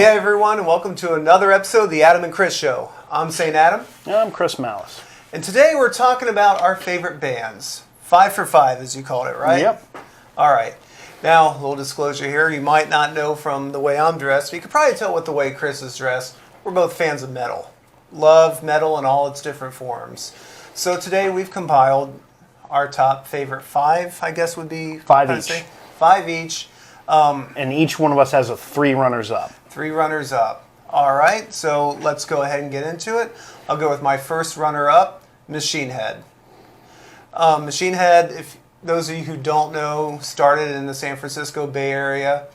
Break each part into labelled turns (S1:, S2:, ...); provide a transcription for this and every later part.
S1: Hey everyone, and welcome to another episode of the Adam and Chris Show. I'm St. Adam.
S2: And I'm Chris Malice.
S1: And today we're talking about our favorite bands. 5 for 5, as you called it, right?
S2: Yep.
S1: All right. Now, a little disclosure here. You might not know from the way I'm dressed, but you could probably tell with the way Chris is dressed. We're both fans of metal. Love metal in all its different forms. So today we've compiled our top favorite 5, I guess would be...
S2: 5 each.
S1: 5 each.
S2: And each one of us has 3 runners-up.
S1: 3 runners-up. All right, so let's go ahead and get into it. I'll go with my first runner-up, Machine Head. Machine Head, if those of you who don't know, started in the San Francisco Bay Area.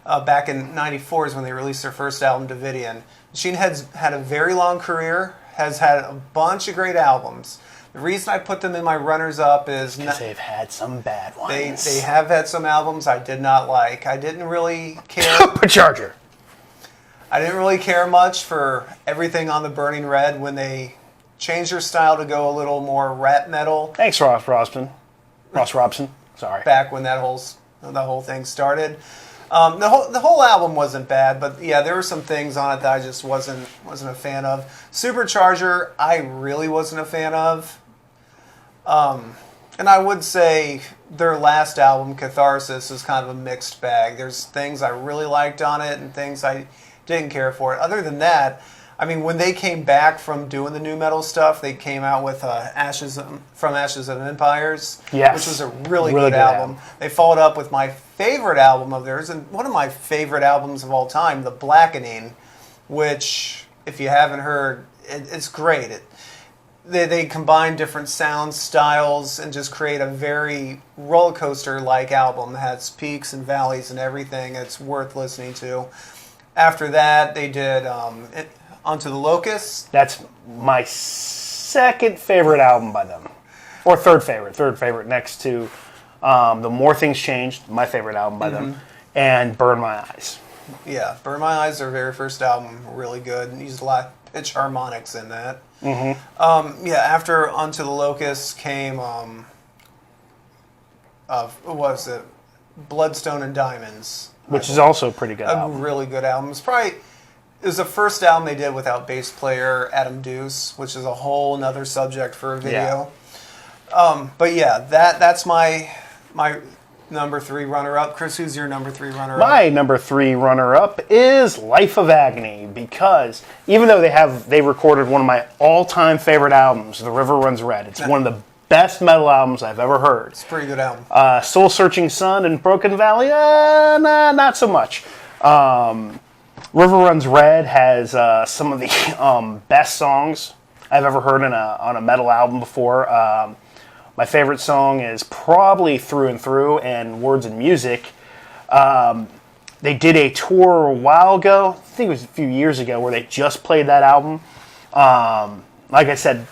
S1: Back in '94 is when they released their first album, Davidian. Machine Head's had a very long career, has had a bunch of great albums. The reason I put them in my runners-up is...
S2: Because they've had some bad ones.
S1: They have had some albums I did not like. I didn't really care...
S2: Supercharger!
S1: I didn't really care much for Everything on the Burning Red when they changed their style to go a little more rap metal.
S2: Thanks, Ross Robson. Sorry.
S1: Back when the whole thing started. The whole album wasn't bad, but yeah, there were some things on it that I just wasn't a fan of. Supercharger, I really wasn't a fan of. And I would say their last album, Catharsis, is kind of a mixed bag. There's things I really liked on it and things I didn't care for it. Other than that, I mean, when they came back from doing the new metal stuff, they came out with Ashes of Empires,
S2: yes.
S1: which was a really good album. They followed up with my favorite album of theirs, and one of my favorite albums of all time, The Blackening, which, if you haven't heard, it's great. They combine different sound styles and just create a very roller coaster-like album. It has peaks and valleys and everything. It's worth listening to. After that, they did Onto the Locust.
S2: That's my second favorite album by them. Or third favorite next to The More Things Changed, my favorite album by them, and Burn My Eyes.
S1: Yeah, Burn My Eyes, their very first album, really good. Used a lot of pitch harmonics in that. After Onto the Locust came, what was it? Bloodstone and Diamonds.
S2: Which is also a pretty good album.
S1: A really good album. It was the first album they did without bass player Adam Duce, which is a whole nother subject for a video. Yeah. But yeah, that's my number 3 runner-up. Chris, who's your number 3 runner-up?
S2: My number 3 runner-up is Life of Agony, because even though they recorded one of my all-time favorite albums, The River Runs Red, it's one of the best metal albums I've ever heard.
S1: It's a pretty good album.
S2: Soul Searching Sun and Broken Valley, not so much. River Runs Red has some of the best songs I've ever heard on a metal album before. My favorite song is probably Through and Through and Words and Music. They did a tour a while ago, I think it was a few years ago, where they just played that album. Like I said,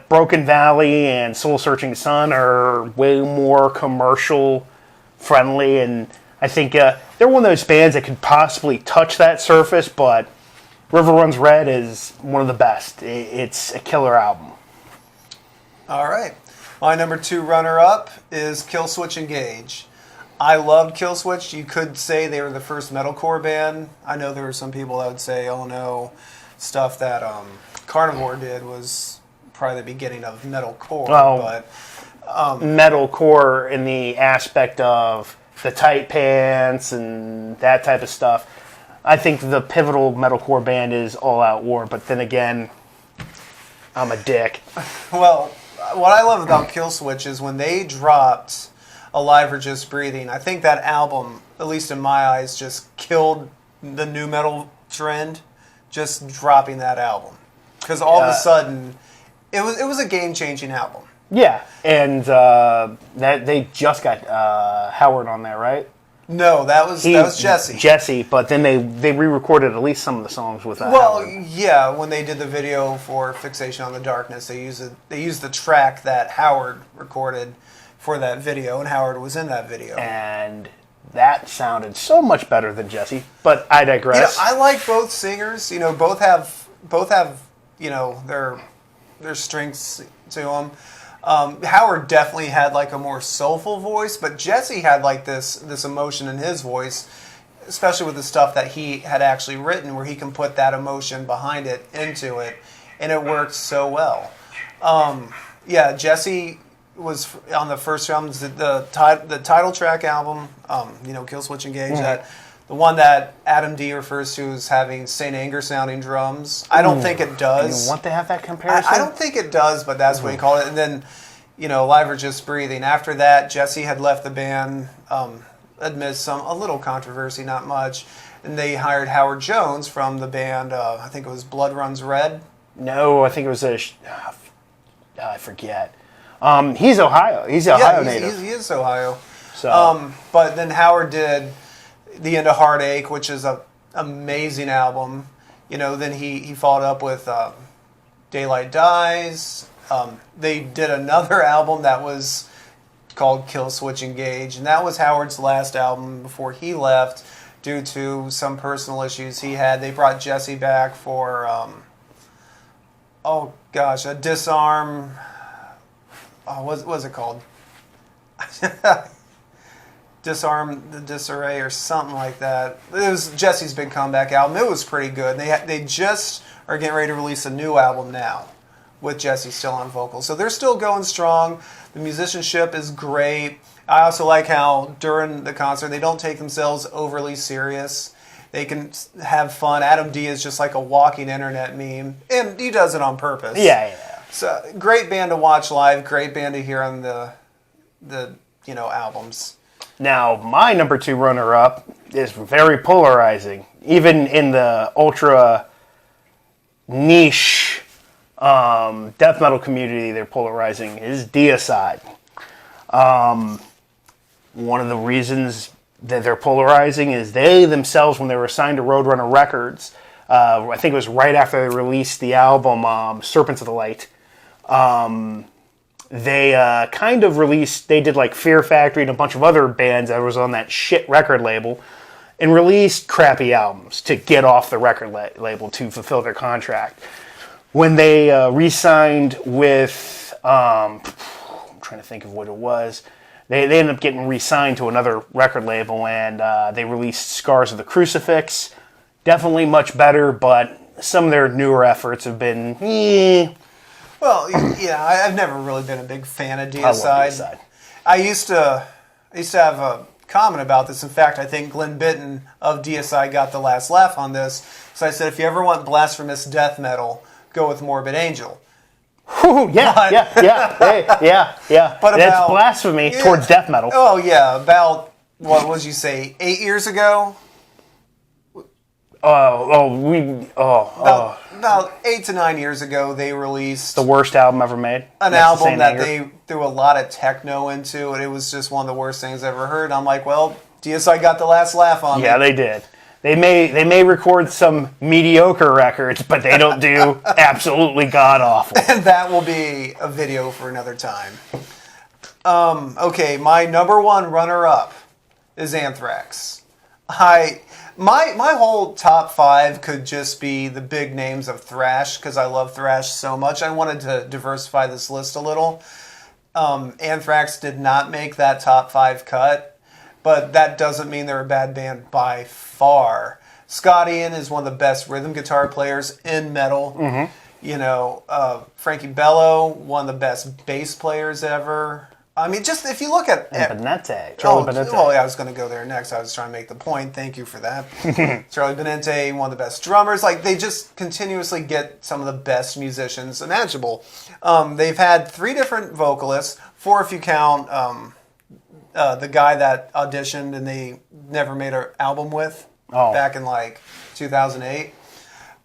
S2: Broken Valley and Soul Searching Sun are way more commercial friendly, and I think they're one of those bands that could possibly touch that surface, but River Runs Red is one of the best. It's a killer album.
S1: All right. My number 2 runner-up is Killswitch Engage. I loved Killswitch. You could say they were the first metalcore band. I know there were some people that would say, oh no, stuff that Carnivore did was probably the beginning of metalcore. But
S2: metalcore in the aspect of the tight pants and that type of stuff. I think the pivotal metalcore band is All Out War, but then again, I'm a dick.
S1: Well, what I love about Killswitch is when they dropped Alive or Just Breathing, I think that album, at least in my eyes, just killed the new metal trend, just dropping that album. Because all of a sudden, it was a game-changing album.
S2: Yeah, and that they just got Howard on there, right?
S1: No, that was Jesse.
S2: Jesse, but then they re-recorded at least some of the songs with Howard.
S1: Well, yeah, when they did the video for Fixation on the Darkness, they used the track that Howard recorded for that video, and Howard was in that video.
S2: And that sounded so much better than Jesse, but I digress.
S1: I like both singers. Both have their strengths to them. Howard definitely had like a more soulful voice, but Jesse had like this emotion in his voice. especially with the stuff that he had actually written, where he can put that emotion behind it into it, and it worked so well. Yeah, Jesse was on the first album, the title track album, Kill Switch Engage, that the one that Adam D refers to as having Saint Anger sounding drums. I don't think it does.
S2: You want to have that comparison?
S1: I don't think it does, but that's what he called it. And then, Live or Just Breathing. After that, Jesse had left the band, amidst a little controversy, not much, and they hired Howard Jones from the band, I think it was Blood Runs Red.
S2: No, I think it was I forget. He's Ohio. He's Ohio native.
S1: He is Ohio.
S2: So.
S1: But then Howard did The End of Heartache, which is an amazing album. Then he followed up with Daylight Dies. They did another album that was called Kill Switch Engage, and that was Howard's last album before he left due to some personal issues he had. They brought Jesse back for, a Disarm. What was it called? Disarm the Disarray or something like that. It was Jesse's big comeback album. It was pretty good. They just are getting ready to release a new album now with Jesse still on vocals. So they're still going strong. The musicianship is great. I also like how during the concert they don't take themselves overly serious. They can have fun. Adam D is just like a walking internet meme, and he does it on purpose.
S2: Yeah.
S1: So great band to watch live. Great band to hear on the albums.
S2: Now, my number 2 runner-up is very polarizing. Even in the ultra niche death metal community, they're polarizing, is Deicide. One of the reasons that they're polarizing is they themselves, when they were signed to Roadrunner Records, I think it was right after they released the album Serpents of the Light, they kind of released, they did like Fear Factory and a bunch of other bands that was on that shit record label, and released crappy albums to get off the record label to fulfill their contract. When they re-signed with, I'm trying to think of what it was, they ended up getting re-signed to another record label, and they released Scars of the Crucifix. Definitely much better, but some of their newer efforts have been,
S1: Well, yeah, I've never really been a big fan of Deicide.
S2: I love Deicide.
S1: I used to have a comment about this. In fact, I think Glenn Bitton of Deicide got the last laugh on this. So I said, if you ever want blasphemous death metal, go with Morbid Angel.
S2: Yeah.
S1: But
S2: that's blasphemy towards death metal.
S1: Oh, yeah. About, what would you say, 8 years ago? About 8 to 9 years ago, they released
S2: the worst album ever made.
S1: An album that they threw a lot of techno into, and it was just one of the worst things I've ever heard. And I'm like, well, DSI got the last laugh on me.
S2: Yeah, they did. They may record some mediocre records, but they don't do absolutely god-awful.
S1: And that will be a video for another time. Okay, my number 1 runner-up is Anthrax. My whole top 5 could just be the big names of thrash, because I love thrash so much. I wanted to diversify this list a little. Anthrax did not make that top 5 cut, but that doesn't mean they're a bad band by far. Scott Ian is one of the best rhythm guitar players in metal. Mm-hmm. Frankie Bello, one of the best bass players ever. I mean, just if you look at... Charlie Benante. Oh, yeah, I was going to go there next. I was trying to make the point. Thank you for that. Charlie Benante, one of the best drummers. Like, they just continuously get some of the best musicians imaginable. They've had 3 different vocalists, 4 if you count the guy that auditioned and they never made an album with back in, 2008.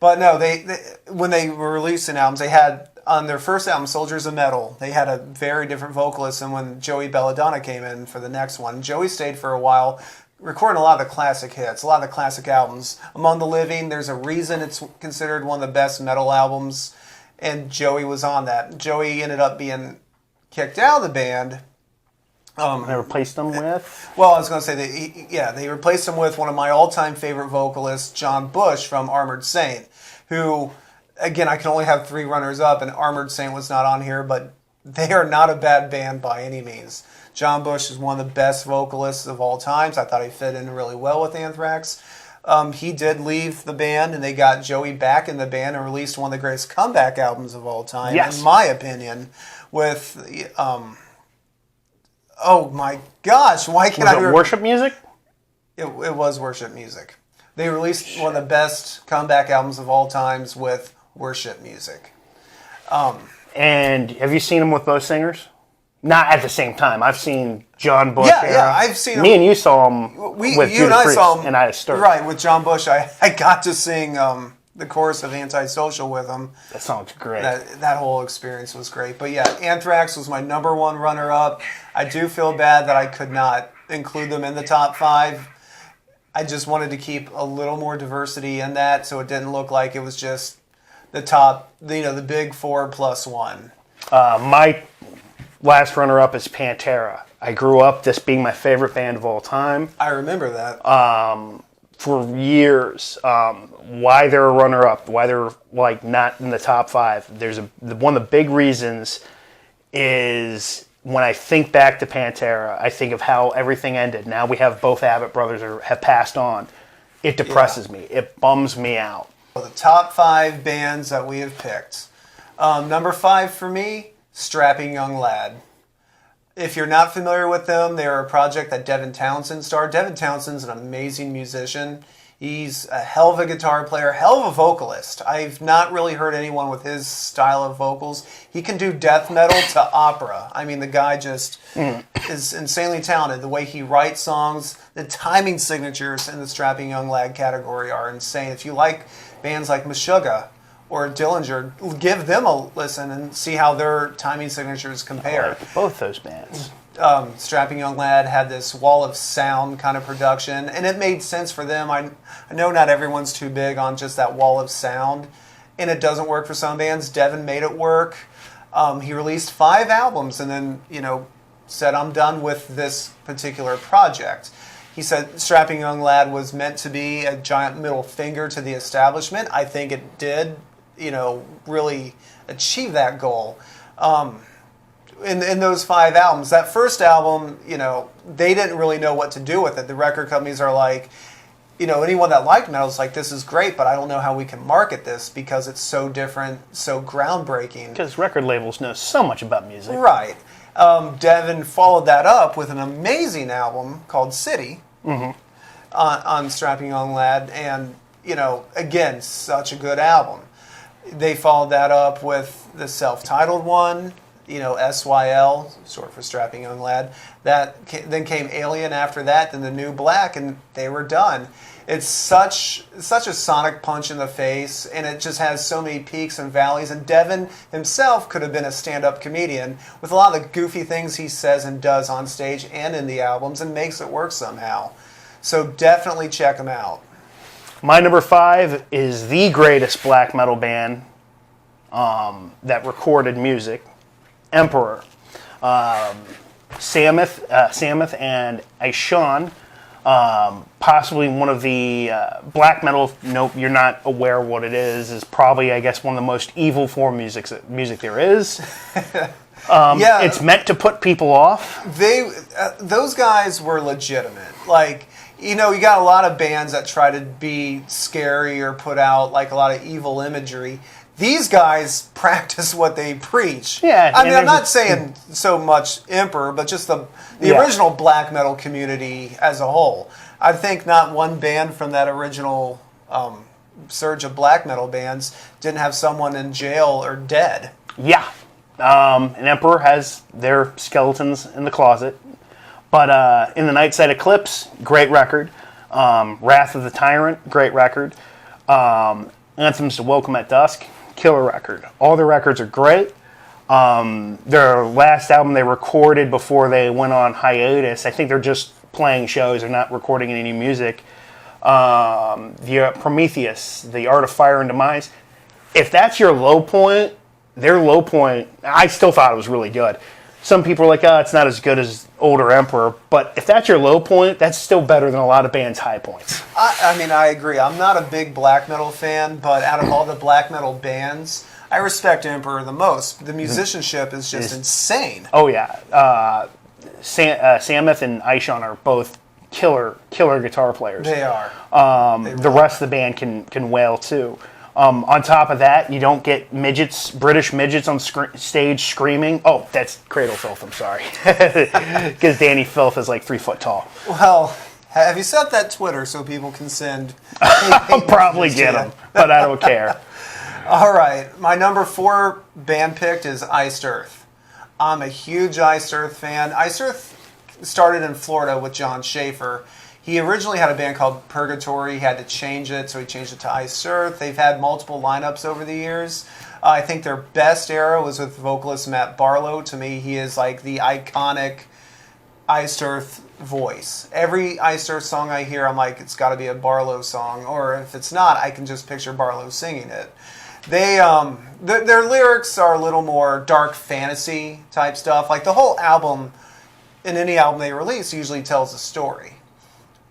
S1: But no, they when they were releasing albums, they had... On their first album, Soldiers of Metal, they had a very different vocalist than when Joey Belladonna came in for the next one. Joey stayed for a while, recording a lot of the classic hits, a lot of the classic albums. Among the Living, there's a reason it's considered one of the best metal albums, and Joey was on that. Joey ended up being kicked out of the band.
S2: They replaced him with?
S1: Well, I was going to say, they replaced him with one of my all-time favorite vocalists, John Bush from Armored Saint, who... Again, I can only have 3 runners up, and Armored Saint was not on here, but they are not a bad band by any means. John Bush is one of the best vocalists of all times. I thought he fit in really well with Anthrax. He did leave the band, and they got Joey back in the band and released one of the greatest comeback albums of all time,
S2: yes.
S1: in my opinion, with, oh my gosh, why can't
S2: Was it worship music?
S1: It was worship music. They released one of the best comeback albums of all times with worship music.
S2: And have you seen him with both singers? Not at the same time. I've seen John Bush.
S1: Yeah, I've seen him.
S2: Me and you saw him with
S1: you and I saw him,
S2: and I Stir.
S1: Right, with John Bush. I got to sing the chorus of Antisocial with him.
S2: That song's great.
S1: That whole experience was great. But yeah, Anthrax was my number one runner-up. I do feel bad that I could not include them in the top 5. I just wanted to keep a little more diversity in that, so it didn't look like it was just the top, the big 4 plus 1.
S2: My last runner-up is Pantera. I grew up this being my favorite band of all time.
S1: I remember that.
S2: For years. Why they're a runner-up, why they're not in the top 5. One of the big reasons is when I think back to Pantera, I think of how everything ended. Now we have both Abbott brothers have passed on. It depresses me. It bums me out.
S1: The top 5 bands that we have picked. Number 5 for me, Strapping Young Lad. If you're not familiar with them, they're a project that Devin Townsend started. Devin Townsend's an amazing musician. He's a hell of a guitar player, hell of a vocalist. I've not really heard anyone with his style of vocals. He can do death metal to opera. I mean, the guy just is insanely talented. The way he writes songs, the timing signatures in the Strapping Young Lad category are insane. If you like bands like Meshuggah or Dillinger, give them a listen and see how their timing signatures compare.
S2: I like both those bands.
S1: Strapping Young Lad had this wall of sound kind of production, and it made sense for them. I know not everyone's too big on just that wall of sound, and it doesn't work for some bands. Devin made it work. He released 5 albums and then, said, I'm done with this particular project. He said Strapping Young Lad was meant to be a giant middle finger to the establishment. I think it did, really achieve that goal. In those 5 albums, that first album, they didn't really know what to do with it. The record companies are like, anyone that liked metal is like, this is great, but I don't know how we can market this because it's so different, so groundbreaking.
S2: Because record labels know so much about music.
S1: Right. Devin followed that up with an amazing album called City on Strapping Young Lad, and, again, such a good album. They followed that up with the self-titled one, SYL, short for Strapping Young Lad. Then came Alien after that, then The New Black, and they were done. It's such a sonic punch in the face, and it just has so many peaks and valleys. And Devin himself could have been a stand-up comedian with a lot of the goofy things he says and does on stage and in the albums, and makes it work somehow. So definitely check him out.
S2: My number 5 is the greatest black metal band that recorded music, Emperor. Samuth and Aishan, possibly one of the black metal, nope, you're not aware what it is probably, I guess, one of the most evil form music there is.
S1: Yeah.
S2: It's meant to put people off.
S1: Those guys were legitimate. You got a lot of bands that try to be scary or put out a lot of evil imagery. These guys practice what they preach.
S2: Yeah,
S1: I mean, I'm not saying so much Emperor, but just the original black metal community as a whole. I think not one band from that original surge of black metal bands didn't have someone in jail or dead.
S2: Yeah. And Emperor has their skeletons in the closet. But In the Nightside Eclipse, great record. Wrath of the Tyrant, great record. Anthems to Welcome at Dusk, killer record. All their records are great. Their last album they recorded before they went on hiatus, I think they're just playing shows, they're not recording any music. The Prometheus, The Art of Fire and Demise. If that's your low point, their low point, I still thought it was really good. Some people are like, it's not as good as older Emperor, but if that's your low point, that's still better than a lot of bands' high points.
S1: I agree. I'm not a big black metal fan, but out of all the black metal bands, I respect Emperor the most. The musicianship is just insane.
S2: Oh yeah, Samuth and Aishon are both killer guitar players.
S1: They are.
S2: The rest of the band can wail too. On top of that, you don't get British midgets on stage screaming. Oh, that's Cradle Filth. I'm sorry, because Danny Filth is like 3 foot tall.
S1: Well, have you set that Twitter so people can send?
S2: I'll probably get them, but I don't care.
S1: All right, my number 4 band picked is Iced Earth. I'm a huge Iced Earth fan. Iced Earth started in Florida with John Schaefer. He originally had a band called Purgatory. He had to change it, so he changed it to Iced Earth. They've had multiple lineups over the years. I think their best era was with vocalist Matt Barlow. To me, he is like the iconic Iced Earth voice. Every Iced Earth song I hear, I'm like, it's got to be a Barlow song. Or if it's not, I can just picture Barlow singing it. Their lyrics are a little more dark fantasy type stuff. Like the whole album, in any album they release, usually tells a story.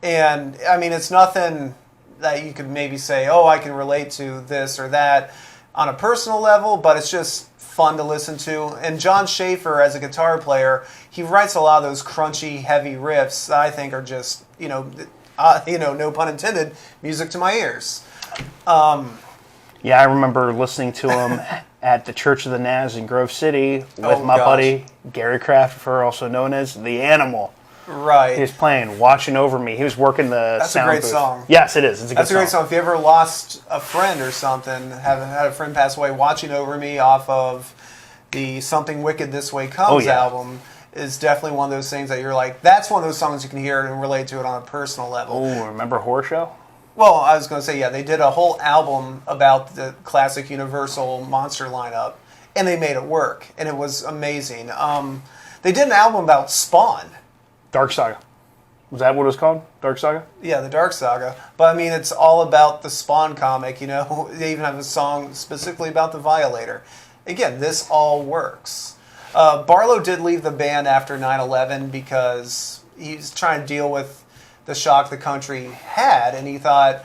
S1: And, I mean, it's nothing that you could maybe say, oh, I can relate to this or that on a personal level, but it's just fun to listen to. And John Schaefer, as a guitar player, he writes a lot of those crunchy, heavy riffs that I think are just, no pun intended, music to my ears.
S2: Yeah, I remember listening to him at the Church of the Naz in Grove City with my buddy, Gary Crafter, also known as The Animal.
S1: Right.
S2: He was playing Watching Over Me. He was working the sound booth.
S1: That's a great song.
S2: Yes, it is. It's a good song.
S1: That's a great song. If you ever lost a friend or something, had a friend pass away, Watching Over Me off of the Something Wicked This Way Comes album is definitely one of those things that you're like, that's one of those songs you can hear and relate to it on a personal level.
S2: Oh, remember Horror Show?
S1: Well, I was going to say, yeah, they did a whole album about the classic Universal monster lineup, and they made it work, and it was amazing. They did an album about Spawn.
S2: Dark Saga. Was that what it was called? Dark Saga?
S1: Yeah, the Dark Saga. But, I mean, it's all about the Spawn comic, They even have a song specifically about the Violator. Again, this all works. Barlow did leave the band after 9/11 because he's trying to deal with the shock the country had, and he thought,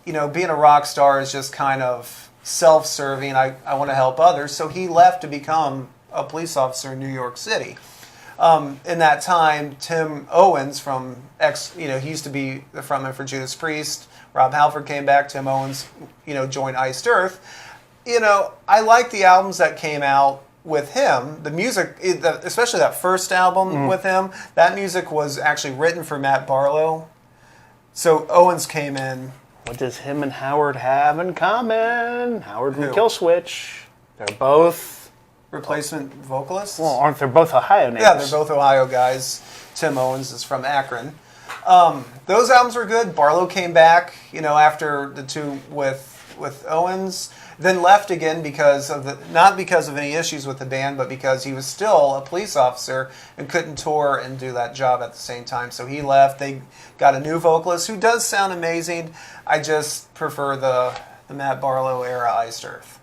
S1: being a rock star is just kind of self-serving. I want to help others, so he left to become a police officer in New York City. In that time, Tim Owens from he used to be the frontman for Judas Priest. Rob Halford came back. Tim Owens, joined Iced Earth. I like the albums that came out with him. The music, especially that first album with him, that music was actually written for Matt Barlow. So Owens came in.
S2: What does him and Howard have in common? Howard and Killswitch. They're both
S1: replacement vocalists.
S2: Well, aren't they both Ohio names?
S1: Yeah, they're both Ohio guys. Tim Owens is from Akron. Those albums were good. Barlow came back, after the two with Owens. Then left again not because of any issues with the band, but because he was still a police officer and couldn't tour and do that job at the same time. So he left. They got a new vocalist who does sound amazing. I just prefer the Matt Barlow era Iced Earth.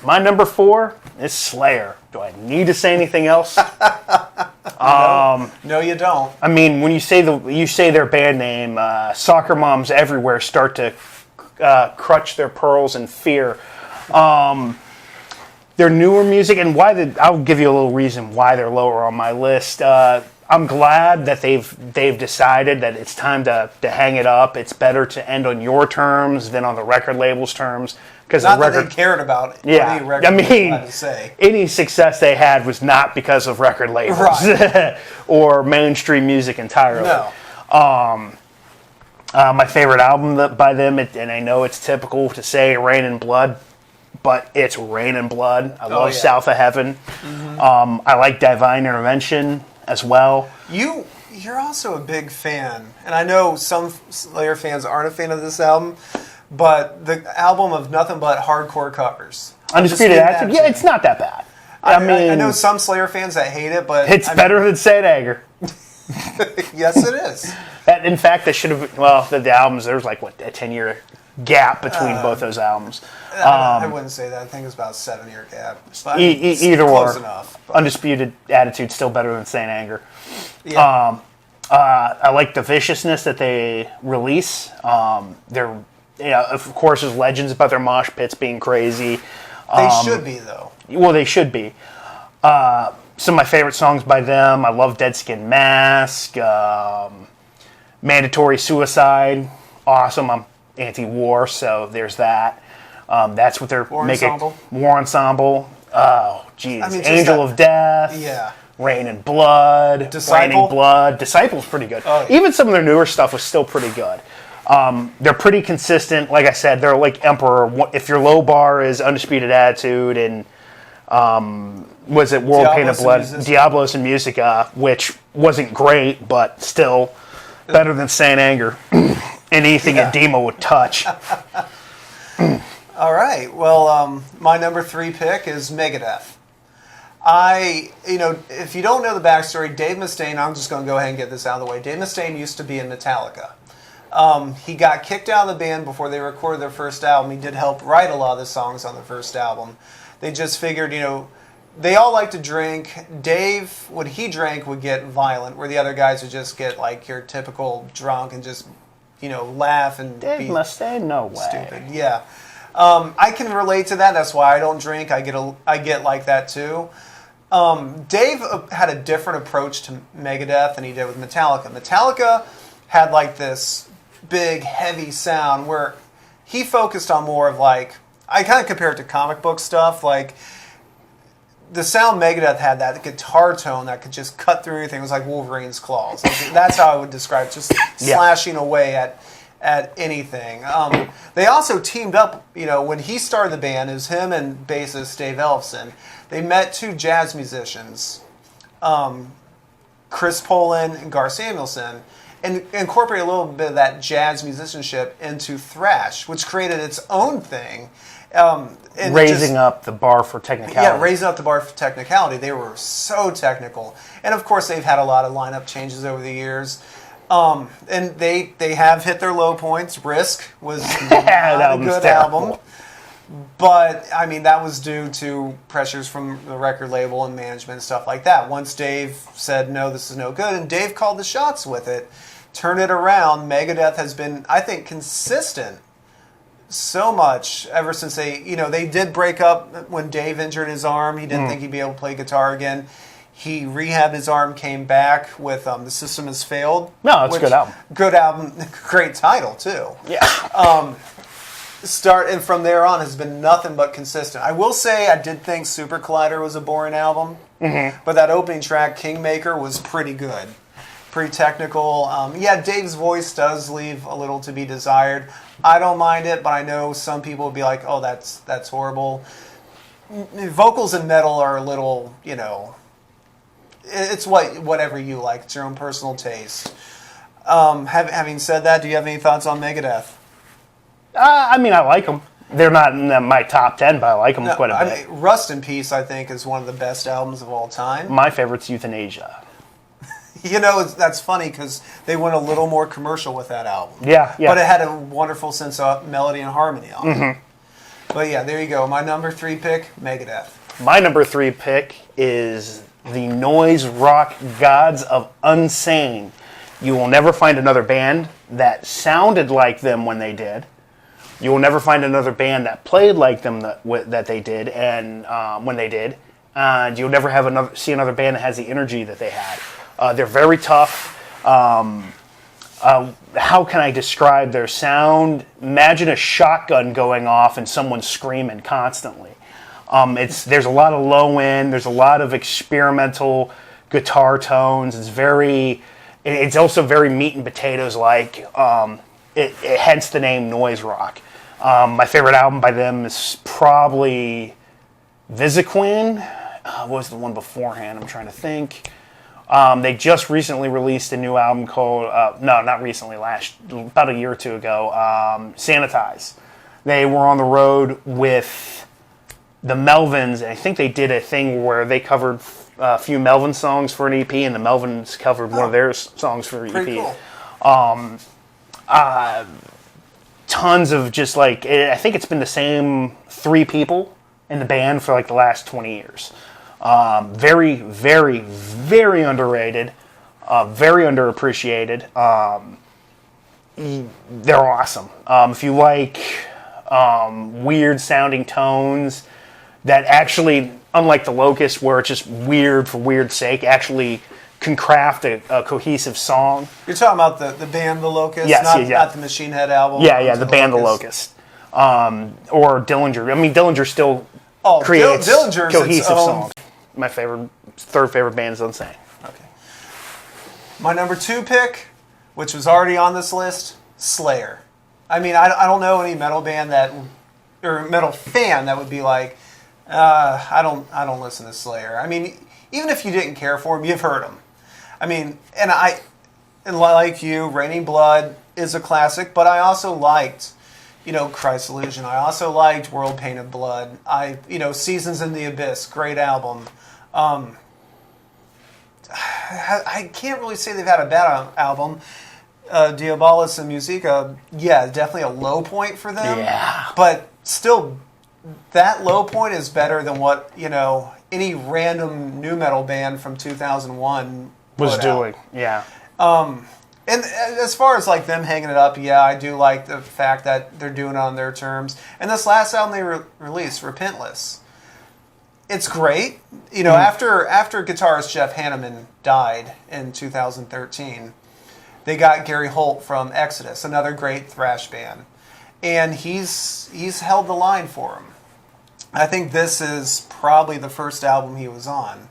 S2: My number 4 is Slayer. Do I need to say anything else?
S1: No, you don't.
S2: I mean, when you say their band name, soccer moms everywhere start to clutch their pearls in fear. Their newer music, and I'll give you a little reason why they're lower on my list. I'm glad that they've decided that it's time to hang it up. It's better to end on your terms than on the record label's terms. Because
S1: not that they cared about it.
S2: Yeah,
S1: any record label had to say.
S2: Any success they had was not because of record labels or mainstream music entirely.
S1: No.
S2: My favorite album by them, and I know it's typical to say Rain and Blood, but it's Rain and Blood. I love South of Heaven. Mm-hmm. I like Divine Intervention as well.
S1: You're also a big fan, and I know some Slayer fans aren't a fan of this album, but the album of nothing but hardcore covers.
S2: Undisputed Attitude? Yeah, it's not that bad.
S1: I know some Slayer fans that hate it, but
S2: it's better than Saint Anger.
S1: Yes, it is.
S2: In fact, they should have. Well, the albums. There's like a 10-year gap between both those albums.
S1: I wouldn't say that. I think it's about a 7-year gap.
S2: Either
S1: close
S2: or.
S1: Enough, but. Undisputed
S2: Attitude still better than Saint Anger.
S1: Yeah.
S2: I like the viciousness that they release. Of course, there's legends about their mosh pits being crazy.
S1: They should be, though.
S2: Well, they should be. Some of my favorite songs by them, I love Dead Skin Mask, Mandatory Suicide, awesome. I'm anti-war, so there's that. That's what they're making.
S1: Ensemble?
S2: War Ensemble. Oh, geez.
S1: I mean,
S2: Angel of Death.
S1: Yeah.
S2: Rain and Blood.
S1: Disciple?
S2: Raining Blood. Disciple's pretty good.
S1: Oh, yeah.
S2: Even some of their newer stuff was still pretty good. They're pretty consistent. Like I said, they're like Emperor. If your low bar is Undisputed Attitude and was it World Pain of Blood? Diablos and Musica, which wasn't great, but still better than Saint Anger. And anything Edema would touch.
S1: All right. Well, my number 3 pick is Megadeth. If you don't know the backstory, Dave Mustaine, I'm just going to go ahead and get this out of the way. Dave Mustaine used to be in Metallica. He got kicked out of the band before they recorded their first album. He did help write a lot of the songs on the first album. They just figured, they all like to drink. Dave, when he drank, would get violent, where the other guys would just get like your typical drunk and just, laugh and
S2: Dave
S1: be
S2: Mustaine, no way.
S1: stupid. Yeah. I can relate to that. That's why I don't drink. I get like that too. Dave had a different approach to Megadeth than he did with Metallica. Metallica had like this big, heavy sound where he focused on more of like, I kind of compare it to comic book stuff. Like, the sound Megadeth had, that guitar tone that could just cut through anything. It was like Wolverine's claws. Like, that's how I would describe it, just slashing away at anything. They also teamed up, when he started the band, it was him and bassist Dave Ellefson. They met 2 jazz musicians, Chris Poland and Gar Samuelson, and incorporated a little bit of that jazz musicianship into thrash, which created its own thing.
S2: Raising up the bar for technicality.
S1: Yeah, raising up the bar for technicality. They were so technical. And of course, they've had a lot of lineup changes over the years. And they have hit their low points. Risk was not a good album. But, I mean, that was due to pressures from the record label and management and stuff like that. Once Dave said, no, this is no good, and Dave called the shots with it, turned it around, Megadeth has been, I think, consistent so much ever since they did break up when Dave injured his arm. He didn't think he'd be able to play guitar again. He rehabbed his arm, came back with The System Has Failed.
S2: No, it's a good album.
S1: Good album. Great title, too.
S2: Yeah.
S1: And from there on has been nothing but consistent. I will say I did think Super Collider was a boring album, but that opening track, Kingmaker, was pretty good. Pretty technical. Dave's voice does leave a little to be desired. I don't mind it, but I know some people would be like, oh, that's horrible. Vocals in metal are a little, it's whatever you like. It's your own personal taste. Having said that, do you have any thoughts on Megadeth?
S2: I like them. They're not in my top 10, but I like them quite a bit.
S1: Rust in Peace, I think, is one of the best albums of all time.
S2: My favorite's Euthanasia.
S1: That's funny because they went a little more commercial with that album.
S2: Yeah.
S1: But it had a wonderful sense of melody and harmony on it. But yeah, there you go. My number 3 pick, Megadeth.
S2: My number 3 pick is the noise rock gods of Unsane. You will never find another band that sounded like them when they did. You will never find another band that played like them that they did, and when they did. And you'll never see another band that has the energy that they had. They're very tough. How can I describe their sound? Imagine a shotgun going off and someone screaming constantly. There's a lot of low end. There's a lot of experimental guitar tones. It's also very meat and potatoes like. Hence the name noise rock. My favorite album by them is probably Visiqueen. What was the one beforehand? I'm trying to think. They just recently released a new album called, not recently, about a year or two ago, Sanitize. They were on the road with the Melvins, and I think they did a thing where they covered a few Melvin songs for an EP, and the Melvins covered one of their songs for an EP.
S1: Pretty cool.
S2: Tons of just I think it's been the same 3 people in the band for the last 20 years. Very, very, very underrated, very underappreciated. They're awesome. If you like weird sounding tones, that actually, unlike the Locust, where it's just weird for weird's sake, actually can craft a cohesive song.
S1: You're talking about the band The Locust,
S2: Yes,
S1: not the Machine Head album.
S2: Yeah, the band The Locust. Or Dillinger. I mean, Dillinger still creates
S1: Dillinger's
S2: cohesive songs. My third favorite band is Unsane.
S1: Okay. My number 2 pick, which was already on this list, Slayer. I mean, I don't know any metal band or metal fan that would be like, I don't listen to Slayer. I mean, even if you didn't care for them, you've heard them. I mean, and like you, Raining Blood is a classic, but I also liked, Christ's Illusion. I also liked World Painted Blood. Seasons in the Abyss, great album. I can't really say they've had a bad album. Diabolus and Musica, definitely a low point for them.
S2: Yeah.
S1: But still, that low point is better than what, any random nu metal band from 2001
S2: was doing. Yeah.
S1: And as far as like them hanging it up, I do like the fact that they're doing it on their terms. And this last album they released, Repentless, it's great. After guitarist Jeff Hanneman died in 2013, they got Gary Holt from Exodus, another great thrash band, and he's held the line for him. I think this is probably the first album he was on.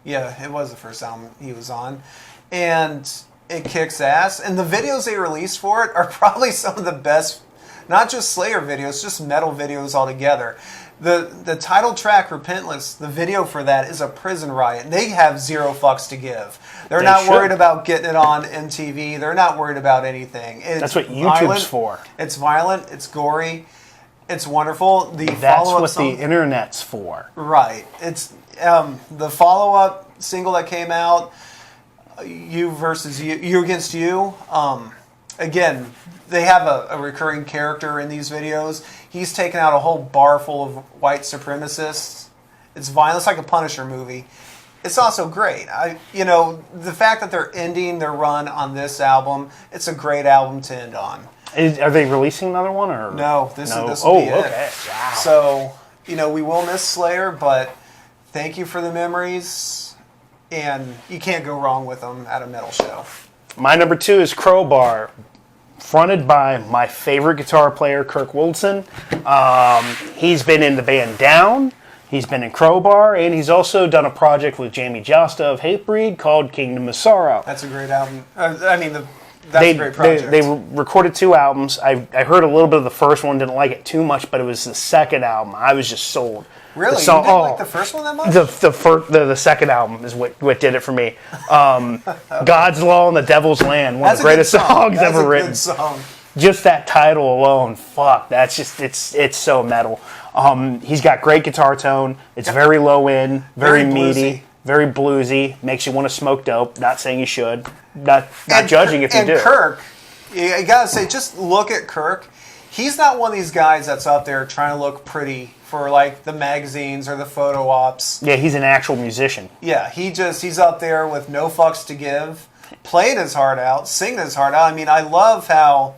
S1: Yeah, it was the first album he was on, and it kicks ass. And the videos they released for it are probably some of the best, not just Slayer videos, just metal videos altogether. The title track, Repentless, the video for that is a prison riot. They have zero fucks to give. They're not worried about getting it on MTV. They're not worried about anything.
S2: That's what YouTube's for.
S1: It's violent. It's gory. It's wonderful.
S2: That's what the internet's for.
S1: Right. It's the follow-up single that came out, You Versus You, You Against You. Again, they have a recurring character in these videos. He's taken out a whole bar full of white supremacists. It's violent. It's like a Punisher movie. It's also great. The fact that they're ending their run on this album, it's a great album to end on.
S2: Are they releasing another one or
S1: no? This will be it.
S2: Okay. Wow.
S1: So we will miss Slayer, but thank you for the memories, and you can't go wrong with them at a metal show.
S2: My number 2 is Crowbar, fronted by my favorite guitar player, Kirk Wilson. He's been in the band Down, he's been in Crowbar, and he's also done a project with Jamie Josta of Hatebreed called Kingdom of Sorrow.
S1: That's a great album. That's a great project.
S2: They recorded 2 albums. I heard a little bit of the first one, didn't like it too much, but it was the second album. I was just sold.
S1: Really? You didn't like the first one that much?
S2: The second album is what did it for me. God's Law and the Devil's Land, one of the greatest songs ever written.
S1: That's a good song.
S2: Just that title alone, fuck, that's just, it's so metal. He's got great guitar tone. It's very low end, very meaty, very bluesy. Makes you want to smoke dope. Not saying you should. Not judging if you do.
S1: And Kirk, you gotta say, just look at Kirk. He's not one of these guys that's out there trying to look pretty for like the magazines or the photo ops.
S2: Yeah, he's an actual musician.
S1: Yeah, he's out there with no fucks to give, playing his heart out, singing his heart out. I mean, I love how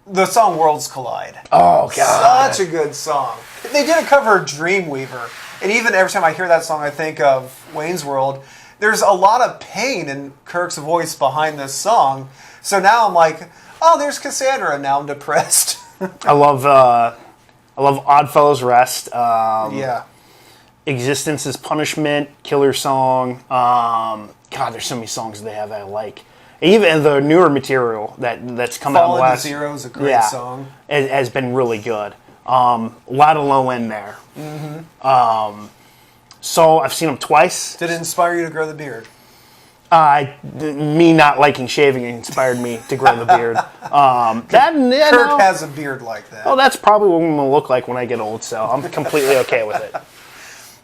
S1: the song Worlds Collide.
S2: Oh, God.
S1: Such a good song. They did a cover of Dreamweaver, and even every time I hear that song, I think of Wayne's World. There's a lot of pain in Kirk's voice behind this song. So now I'm like, oh, there's Cassandra, and now I'm depressed.
S2: I love Oddfellows Rest.
S1: Yeah.
S2: Existence is Punishment, Killer Song. God, there's so many songs they have that I like. Even the newer material that's come out in the last...
S1: Fall into Zero is a great song.
S2: Has been really good. A lot of low end there. Mm-hmm. So I've seen them twice.
S1: Did it inspire you to grow the beard?
S2: Me not liking shaving inspired me to grow the beard.
S1: Kirk has a beard like that.
S2: Oh, that's probably what I'm going to look like when I get old, so I'm completely okay with it.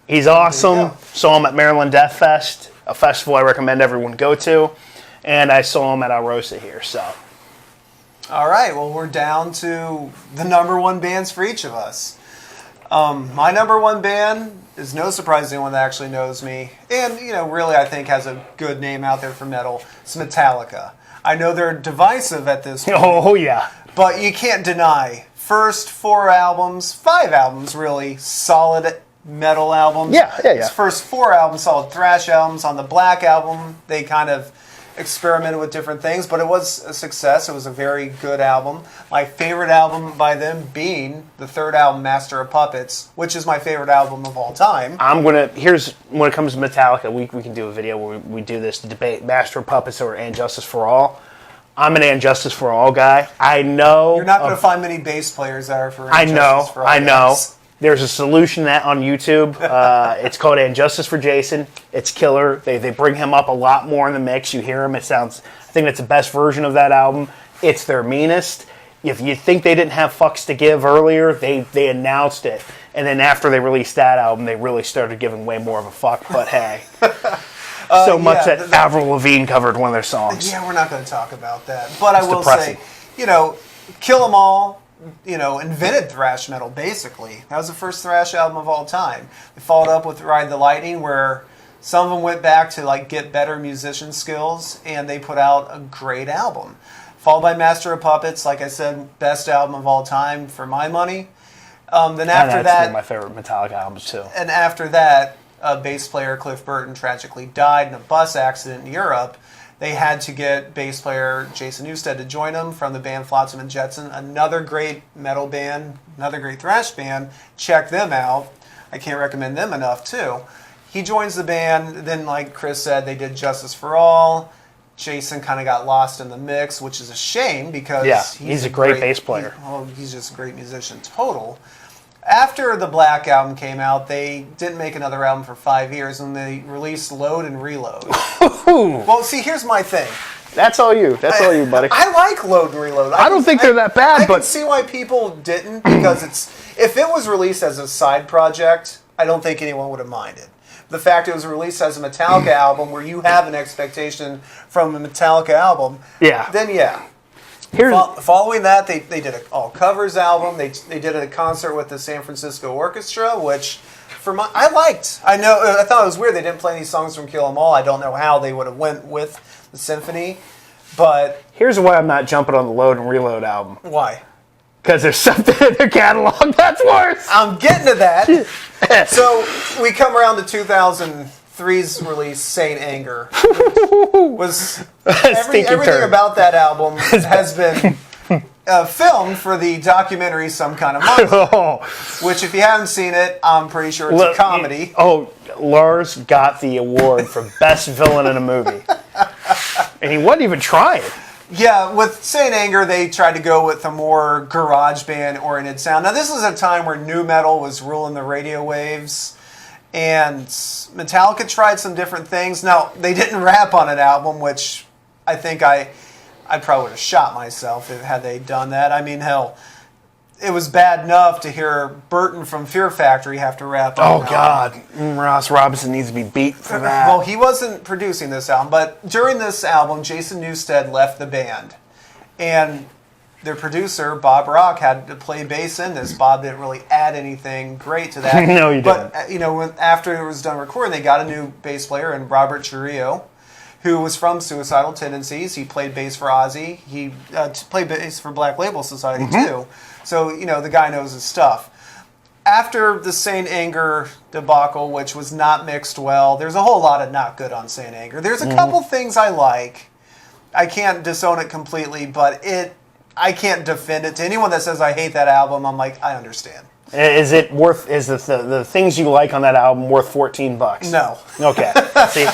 S2: He's awesome. Saw him at Maryland Death Fest, a festival I recommend everyone go to. And I saw him at Alrosa here, so.
S1: All right, well, we're down to the number 1 bands for each of us. My number 1 band is no surprise to anyone that actually knows me. And, really I think has a good name out there for metal. It's Metallica. I know they're divisive at this point.
S2: Oh, yeah.
S1: But you can't deny. First 4 albums, 5 albums really, solid metal albums.
S2: Yeah.
S1: His first 4 albums, solid thrash albums. On the Black album, they kind of experimented with different things, but it was a success. It was a very good album. My favorite album by them being the 3rd album, Master of Puppets, which is my favorite album of all time.
S2: Here's, when it comes to Metallica, we can do a video where we do this debate, Master of Puppets or And Justice for All. I'm an And Justice for All guy. I know...
S1: You're not going to find many bass players that are for And Justice for All.
S2: I know. There's a solution that on YouTube. It's called And Justice for Jason. It's killer. They bring him up a lot more in the mix. You hear him. It sounds... I think that's the best version of that album. It's their meanest. If you think they didn't have fucks to give earlier, they announced it. And then after they released that album, they really started giving way more of a fuck. But hey... much that Avril Lavigne covered one of their songs.
S1: Yeah, we're not going to talk about that. But I will say, Kill 'Em All, invented thrash metal, basically. That was the first thrash album of all time. They followed up with Ride the Lightning, where some of them went back to get better musician skills, and they put out a great album. Followed by Master of Puppets, like I said, best album of all time for my money. Then after
S2: that's one
S1: that...
S2: of my favorite Metallica albums, too.
S1: And after that... bass player Cliff Burton tragically died in a bus accident in Europe. They had to get bass player Jason Newsted to join them from the band Flotsam and Jetsam. Another great metal band, another great thrash band. Check them out. I can't recommend them enough, too. He joins the band. Then, like Chris said, they did Justice for All. Jason kind of got lost in the mix, which is a shame because
S2: he's a great bass player.
S1: He's just a great musician total. After the Black album came out, they didn't make another album for 5 years, and they released Load and Reload. Well, see, here's my thing.
S2: That's all you. That's all you, buddy.
S1: I like Load and Reload.
S2: I don't think they're that bad, but...
S1: I can see why people didn't, because if it was released as a side project, I don't think anyone would have minded. The fact it was released as a Metallica album, where you have an expectation from a Metallica album, then yeah. Following that, they did an all-covers album. They did a concert with the San Francisco Orchestra, which I liked. I thought it was weird they didn't play any songs from Kill 'Em All. I don't know how they would have went with the symphony, but...
S2: Here's why I'm not jumping on the Load and Reload album.
S1: Why?
S2: Because there's something in their catalog that's worse.
S1: I'm getting to that. So we come around to 2003's release, Saint Anger. Was everything about that album has been filmed for the documentary Some Kind of Monster, which, if you haven't seen it, I'm pretty sure it's a comedy.
S2: Lars got the award for best villain in a movie, and he wasn't even trying.
S1: Yeah, with Saint Anger, they tried to go with a more garage band-oriented sound. Now, this is a time where nu metal was ruling the radio waves, and Metallica tried some different things. Now, they didn't rap on an album, which I think I probably would have shot myself had they done that. I mean, hell, it was bad enough to hear Burton from Fear Factory have to rap on an album.
S2: God. Ross Robinson needs to be beat for that.
S1: Well, he wasn't producing this album, but during this album, Jason Newsted left the band. And their producer, Bob Rock, had to play bass in this. Bob didn't really add anything great to that.
S2: No, he didn't.
S1: But, after it was done recording, they got a new bass player, and Robert Trujillo, who was from Suicidal Tendencies. He played bass for Ozzy. He played bass for Black Label Society, too. So, the guy knows his stuff. After the Saint Anger debacle, which was not mixed well, there's a whole lot of not good on Saint Anger. There's a couple things I like. I can't disown it completely, but I can't defend it. To anyone that says I hate that album, I'm like, I understand.
S2: Is it worth? Is the things you like on that album worth $14?
S1: No.
S2: Okay. See.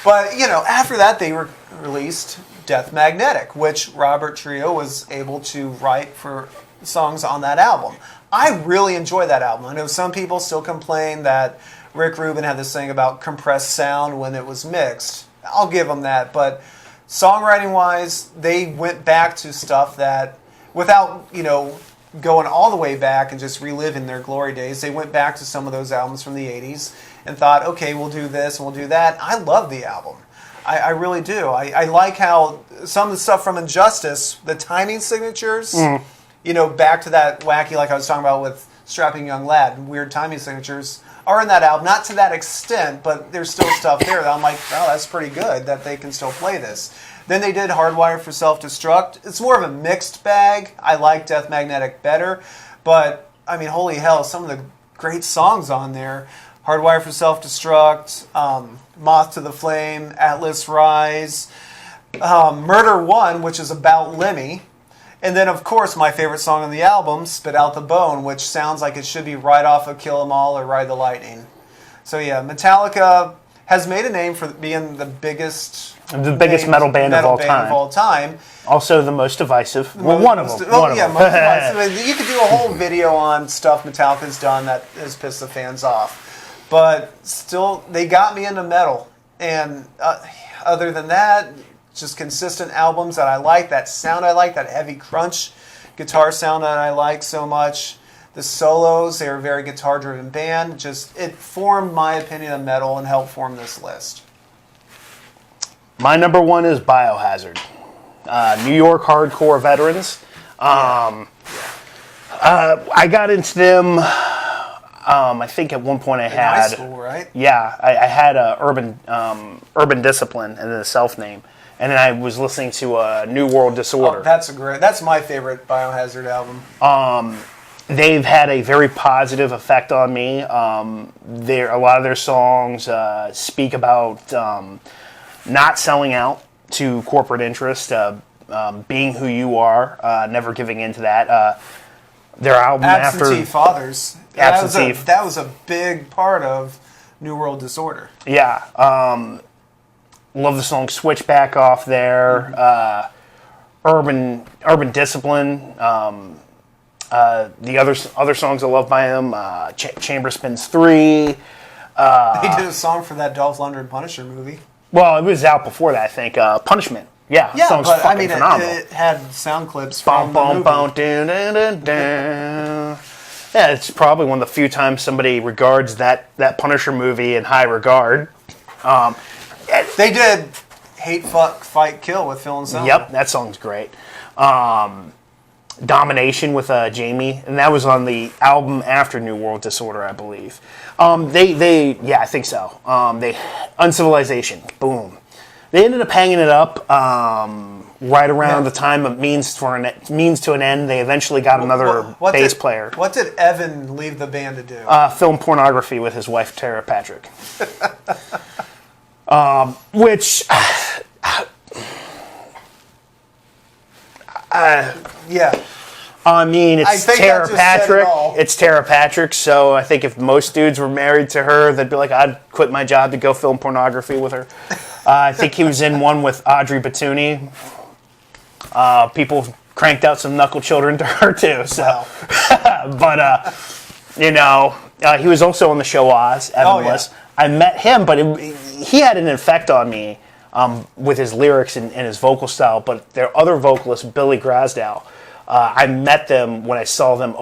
S1: But after that, they released Death Magnetic, which Robert Trio was able to write for songs on that album. I really enjoy that album. I know some people still complain that Rick Rubin had this thing about compressed sound when it was mixed. I'll give them that, but songwriting-wise, they went back to stuff that, without, going all the way back and just reliving their glory days, they went back to some of those albums from the 80s and thought, okay, we'll do this and we'll do that. I love the album. I really do. I like how some of the stuff from Injustice, the timing signatures, back to that wacky, like I was talking about with Strapping Young Lad, weird timing signatures, are in that album. Not to that extent, but there's still stuff there that I'm like, oh, that's pretty good that they can still play this. Then they did Hardwire for Self-Destruct. It's more of a mixed bag. I like Death Magnetic better, but, I mean, holy hell, some of the great songs on there. Hardwire for Self-Destruct, Moth to the Flame, Atlas Rise, Murder One, which is about Lemmy. And then, of course, my favorite song on the album, Spit Out the Bone, which sounds like it should be right off of Kill 'Em All or Ride the Lightning. So yeah, Metallica has made a name for being the biggest
S2: metal band of all time. Also the most divisive. Well, one of them.
S1: Most divisive. I mean, you could do a whole video on stuff Metallica's done that has pissed the fans off. But still, they got me into metal. And other than that, just consistent albums that I like, that sound I like, that heavy crunch guitar sound that I like so much. The solos, they're a very guitar-driven band. Just, it formed my opinion of metal and helped form this list.
S2: My number one is Biohazard. New York hardcore veterans. I got into them, I think at one point I had...
S1: high school, right?
S2: Yeah, I had a Urban Discipline and then a self-name. And then I was listening to New World Disorder.
S1: Oh, that's my favorite Biohazard album.
S2: They've had a very positive effect on me. A lot of their songs speak about not selling out to corporate interest, being who you are, never giving into that. Their album
S1: Absentee Fathers.
S2: Absentee.
S1: That was a big part of New World Disorder.
S2: Yeah. Love the song Switchback off there. Urban Discipline. The other songs I love by him, Chamber Spins 3.
S1: He did a song for that Dolph Lundgren Punisher movie.
S2: Well, it was out before that, I think. Punishment. Yeah, the song's
S1: but
S2: fucking phenomenal.
S1: It had sound clips from the movie.
S2: Yeah, it's probably one of the few times somebody regards that Punisher movie in high regard.
S1: They did Hate, Fuck, Fight, Kill with Phil and Selma.
S2: Yep, that song's great. Domination with Jamie, and that was on the album after New World Disorder, I believe. I think so. Uncivilization, boom. They ended up hanging it up right around the time of Means to an End. They eventually got another bass player.
S1: What did Evan leave the band to do?
S2: Film Pornography with his wife Tara Patrick. Which...
S1: yeah.
S2: I mean, it's Tara Patrick. It's Tara Patrick, so I think if most dudes were married to her, they'd be like, I'd quit my job to go film pornography with her. I think he was in one with Audrey Batuni. People cranked out some knuckle children to her, too. So,
S1: wow.
S2: But, he was also on the show Oz, Evan was. I met him, but he had an effect on me with his lyrics and his vocal style. But their other vocalist, Billy Grasdale, I met them when I saw them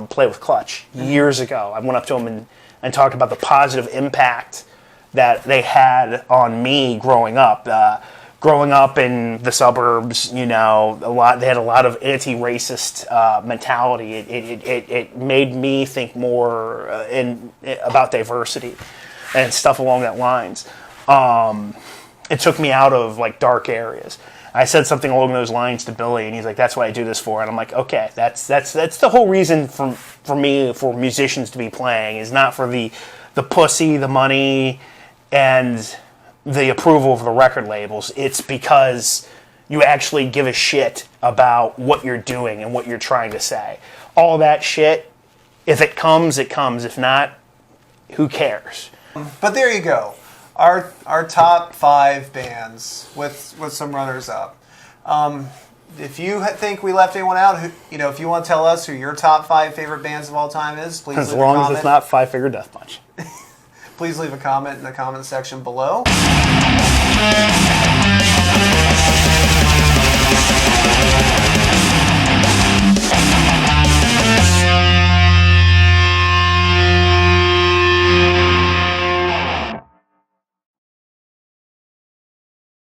S2: play with Clutch years ago. I went up to them and talked about the positive impact that they had on me growing up. Growing up in the suburbs, they had a lot of anti-racist mentality. It made me think more about diversity and stuff along that lines. It took me out of dark areas. I said something along those lines to Billy, and he's like, "That's what I do this for." And I'm like, "Okay, that's the whole reason for me for musicians to be playing is not for the pussy, the money, and the approval of the record labels. It's because you actually give a shit about what you're doing and what you're trying to say. All that shit, if it comes, it comes. If not, who cares?"
S1: But there you go. Our top 5 bands with some runners up. If you think we left anyone out, if you want to tell us who your top 5 favorite bands of all time is, please leave a comment.
S2: As long as it's not Five Finger Death Punch.
S1: Please leave a comment in the comment section below.